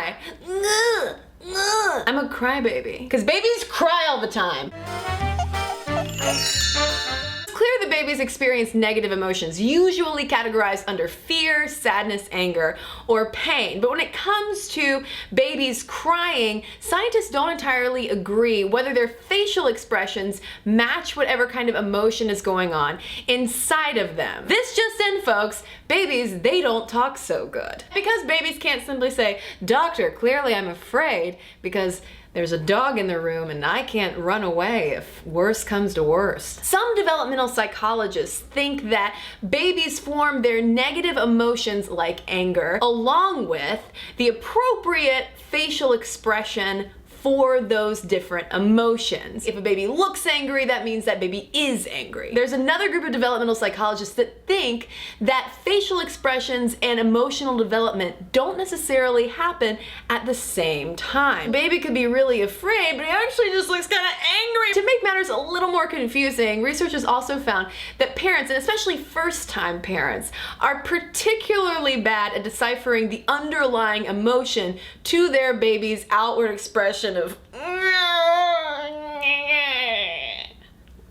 cry. I'm a crybaby. Because babies cry all the time. It's clear that babies experience negative emotions, usually categorized under fear, sadness, anger, or pain. But when it comes to babies crying, scientists don't entirely agree whether their facial expressions match whatever kind of emotion is going on inside of them. This just in, folks, babies, they don't talk so good. Because babies can't simply say, "Doctor, clearly I'm afraid because there's a dog in the room and I can't run away if worse comes to worst." Some developmental psychologists think that babies form their negative emotions like anger along with the appropriate facial expression for those different emotions. If a baby looks angry, that means that baby is angry. There's another group of developmental psychologists that think that facial expressions and emotional development don't necessarily happen at the same time. A baby could be really afraid, but he actually just looks kind of angry. To make matters a little more confusing, researchers also found that parents, and especially first-time parents, are particularly bad at deciphering the underlying emotion to their baby's outward expression of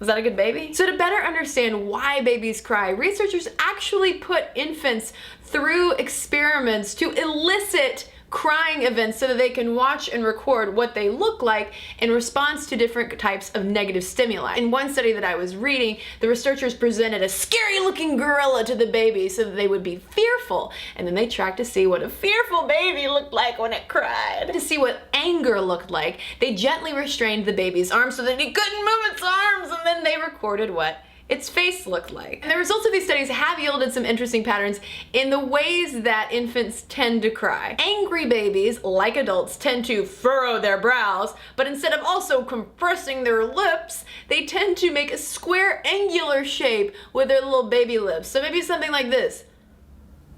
"Was that a good baby?" So to better understand why babies cry, researchers actually put infants through experiments to elicit crying events so that they can watch and record what they look like in response to different types of negative stimuli. In one study that I was reading, the researchers presented a scary looking gorilla to the baby so that they would be fearful, and then they tracked to see what a fearful baby looked like when it cried. To see what anger looked like, they gently restrained the baby's arms so that he couldn't move its arms, and then they recorded what its face looked like. And the results of these studies have yielded some interesting patterns in the ways that infants tend to cry. Angry babies, like adults, tend to furrow their brows, but instead of also compressing their lips, they tend to make a square angular shape with their little baby lips. So maybe something like this.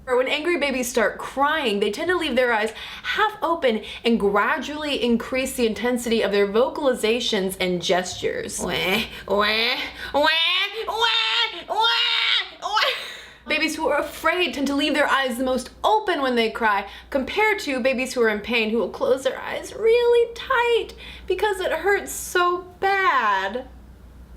Or when angry babies start crying, they tend to leave their eyes half open and gradually increase the intensity of their vocalizations and gestures. Wah, wah, wah, wah, wah, wah. Babies who are afraid tend to leave their eyes the most open when they cry, compared to babies who are in pain who will close their eyes really tight because it hurts so bad.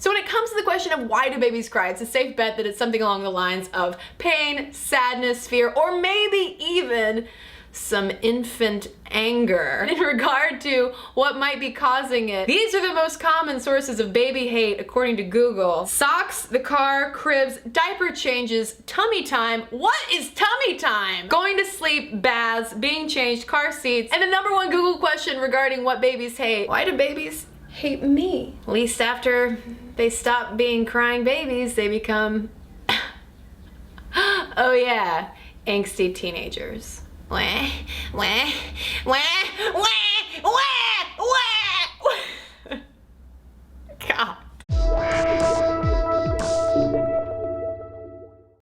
So when it comes to the question of why do babies cry, it's a safe bet that it's something along the lines of pain, sadness, fear, or maybe even some infant anger. In regard to what might be causing it, these are the most common sources of baby hate according to Google: socks, the car, cribs, diaper changes, tummy time. What is tummy time? Going to sleep, baths, being changed, car seats, and the #1 Google question regarding what babies hate: why do babies hate me? At least after they stop being crying babies, they become, oh yeah, angsty teenagers. Wah, wah, wah, wah.